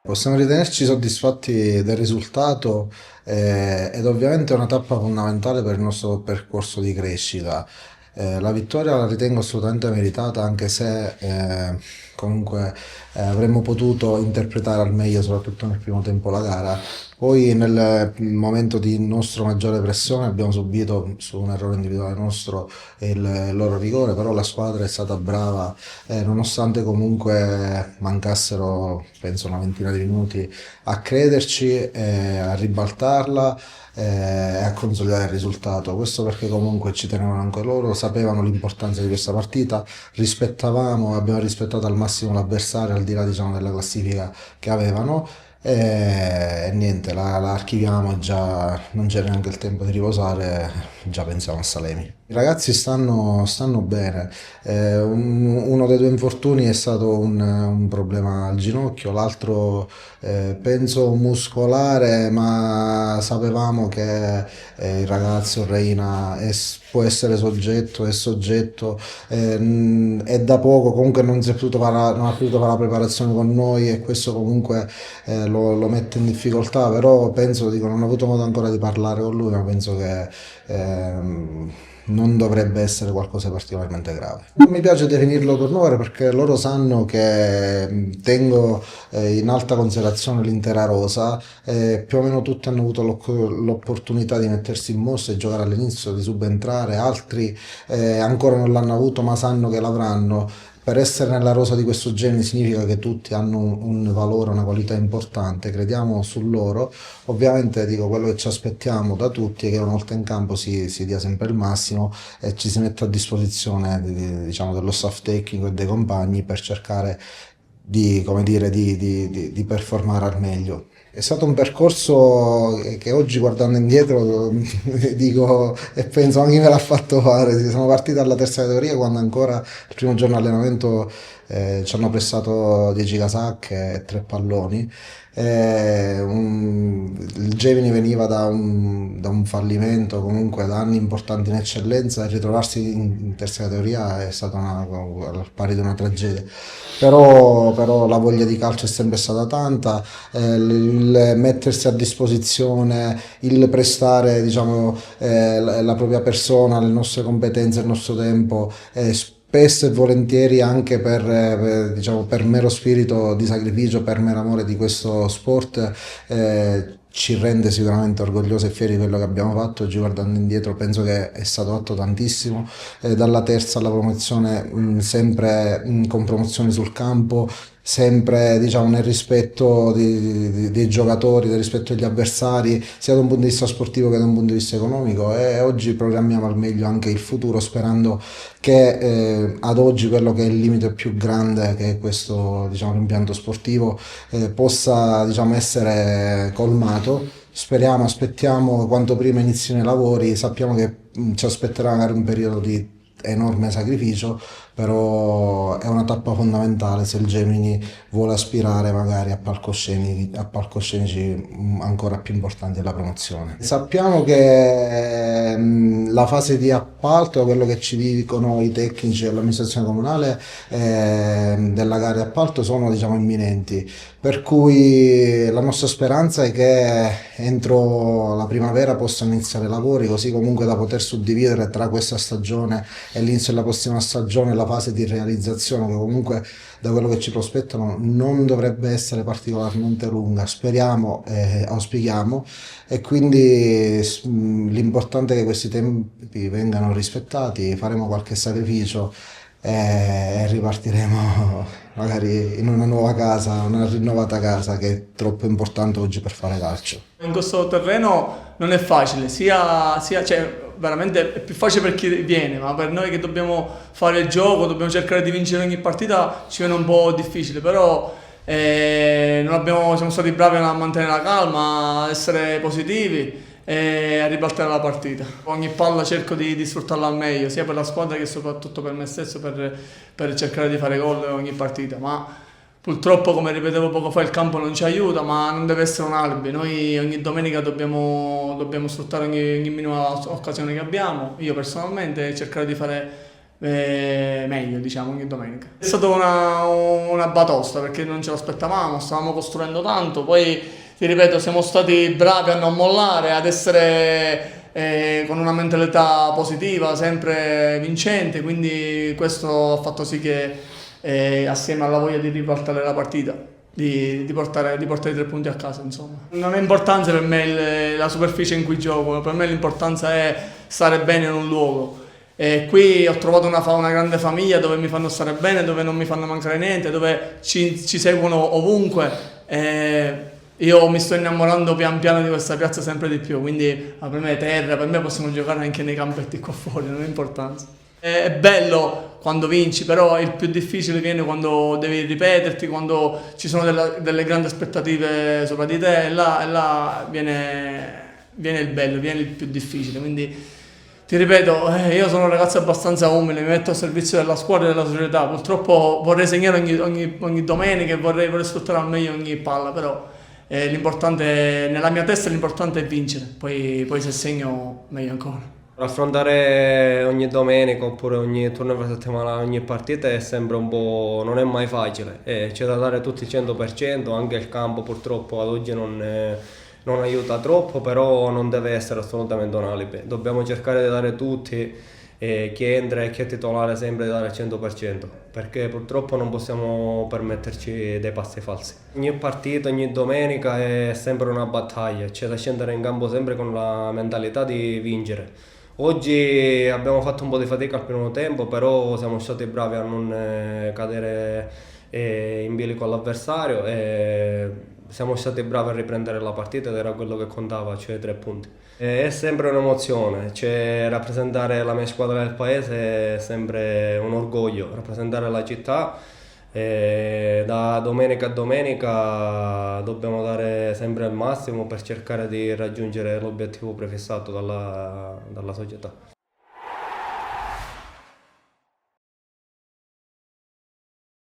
Possiamo ritenerci soddisfatti del risultato, ed ovviamente è una tappa fondamentale per il nostro percorso di crescita. La vittoria la ritengo assolutamente meritata, anche se comunque avremmo potuto interpretare al meglio, soprattutto nel primo tempo, la gara. Poi nel momento di nostra maggiore pressione abbiamo subito su un errore individuale nostro il loro rigore, però la squadra è stata brava, nonostante comunque mancassero penso una ventina di minuti a crederci, a ribaltarla, e a consolidare il risultato. Questo perché comunque ci tenevano anche loro, sapevano l'importanza di questa partita, abbiamo rispettato al massimo l'avversario al di là diciamo, della classifica che avevano. E niente, la archiviamo e già non c'è neanche il tempo di riposare, già pensiamo a Salemi. I ragazzi stanno bene. Uno dei due infortuni è stato un problema al ginocchio, l'altro penso muscolare, ma sapevamo che il ragazzo Reina può essere soggetto, è soggetto, è da poco, comunque non ha potuto fare la preparazione con noi e questo comunque lo mette in difficoltà, però penso, dico, non ho avuto modo ancora di parlare con lui, ma penso che non dovrebbe essere qualcosa di particolarmente grave. Non mi piace definirlo turnover perché loro sanno che tengo in alta considerazione l'intera rosa, più o meno tutti hanno avuto l'opportunità di mettersi in mostra e giocare all'inizio, di subentrare, altri ancora non l'hanno avuto ma sanno che l'avranno. Per essere nella rosa di questo genere significa che tutti hanno un valore, una qualità importante, crediamo su loro. Ovviamente dico quello che ci aspettiamo da tutti è che una volta in campo si dia sempre il massimo e ci si metta a disposizione diciamo, dello staff tecnico e dei compagni per cercare di, come dire, di performare al meglio. È stato un percorso che oggi guardando indietro dico e penso anche chi me l'ha fatto fare. Siamo partiti dalla terza categoria quando ancora il primo giorno di allenamento ci hanno prestato 10 casacche e 3 palloni. Il Gemini veniva da un fallimento, comunque da anni importanti in eccellenza e ritrovarsi in terza categoria è stata al pari di una tragedia. Però la voglia di calcio è sempre stata tanta, il mettersi a disposizione, il prestare diciamo, la propria persona, le nostre competenze, il nostro tempo, spesso e volentieri anche diciamo, per mero spirito di sacrificio, per mero amore di questo sport, ci rende sicuramente orgogliosi e fieri di quello che abbiamo fatto. Oggi guardando indietro penso che è stato fatto tantissimo, dalla terza alla promozione, sempre con promozioni sul campo, sempre diciamo, nel rispetto dei giocatori, nel rispetto degli avversari, sia da un punto di vista sportivo che da un punto di vista economico, e oggi programmiamo al meglio anche il futuro sperando che ad oggi quello che è il limite più grande, che è questo diciamo, impianto sportivo, possa diciamo, essere colmato. Speriamo, aspettiamo quanto prima inizino i lavori, sappiamo che ci aspetterà magari un periodo di enorme sacrificio, però è una tappa fondamentale se il Gemini vuole aspirare magari a palcoscenici ancora più importanti della promozione. Sappiamo che la fase di appalto, quello che ci dicono i tecnici dell'amministrazione comunale della gara di appalto sono diciamo imminenti, per cui la nostra speranza è che entro la primavera possano iniziare i lavori, così comunque da poter suddividere tra questa stagione e l'inizio della prossima stagione la fase di realizzazione, che comunque da quello che ci prospettano non dovrebbe essere particolarmente lunga, speriamo e auspichiamo, e quindi l'importante è che questi tempi vengano rispettati, faremo qualche sacrificio e ripartiremo magari in una nuova casa, una rinnovata casa che è troppo importante oggi per fare calcio. In questo terreno non è facile, cioè, veramente è più facile per chi viene, ma per noi che dobbiamo fare il gioco, dobbiamo cercare di vincere ogni partita, ci viene un po' difficile, però siamo stati bravi a mantenere la calma, a essere positivi e a ribaltare la partita. Ogni palla cerco di sfruttarla al meglio, sia per la squadra che soprattutto per me stesso, per cercare di fare gol ogni partita. Ma purtroppo, come ripetevo poco fa, il campo non ci aiuta, ma non deve essere un alibi. Noi ogni domenica dobbiamo sfruttare ogni minima occasione che abbiamo. Io personalmente cercare di fare meglio, diciamo, ogni domenica. È stata una batosta perché non ce l'aspettavamo, stavamo costruendo tanto, poi ti ripeto, siamo stati bravi a non mollare, ad essere con una mentalità positiva, sempre vincente, quindi questo ha fatto sì che assieme alla voglia di riportare la partita, di portare i 3 punti a casa, insomma. Non è importanza per me la superficie in cui gioco, per me l'importanza è stare bene in un luogo. E qui ho trovato una grande famiglia dove mi fanno stare bene, dove non mi fanno mancare niente, dove ci seguono ovunque. Io mi sto innamorando pian piano di questa piazza sempre di più, quindi per me è terra, per me possiamo giocare anche nei campetti qua fuori, non ha importanza. È bello quando vinci, però il più difficile viene quando devi ripeterti, quando ci sono delle grandi aspettative sopra di te, e là viene il bello, viene il più difficile. Quindi ti ripeto, io sono un ragazzo abbastanza umile, mi metto a servizio della squadra e della società. Purtroppo vorrei segnare ogni domenica e vorrei sfruttare al meglio ogni palla, però l'importante, nella mia testa l'importante è vincere, poi se segno meglio ancora. Affrontare ogni domenica oppure ogni turno per settimana, ogni partita è sempre un po', non è mai facile, c'è da dare tutti il 100%, anche il campo purtroppo ad oggi non aiuta troppo, però non deve essere assolutamente un alibi, dobbiamo cercare di dare tutti, chi entra e chi è titolare sempre di dare il 100%, perché purtroppo non possiamo permetterci dei passi falsi. Ogni partita, ogni domenica è sempre una battaglia, c'è da scendere in campo sempre con la mentalità di vincere. Oggi abbiamo fatto un po' di fatica al primo tempo, però siamo stati bravi a non cadere in bilico all'avversario e siamo stati bravi a riprendere la partita ed era quello che contava, cioè 3 punti. È sempre un'emozione, cioè rappresentare la mia squadra del paese è sempre un orgoglio, rappresentare la città. Da domenica a domenica dobbiamo dare sempre il massimo per cercare di raggiungere l'obiettivo prefissato dalla società.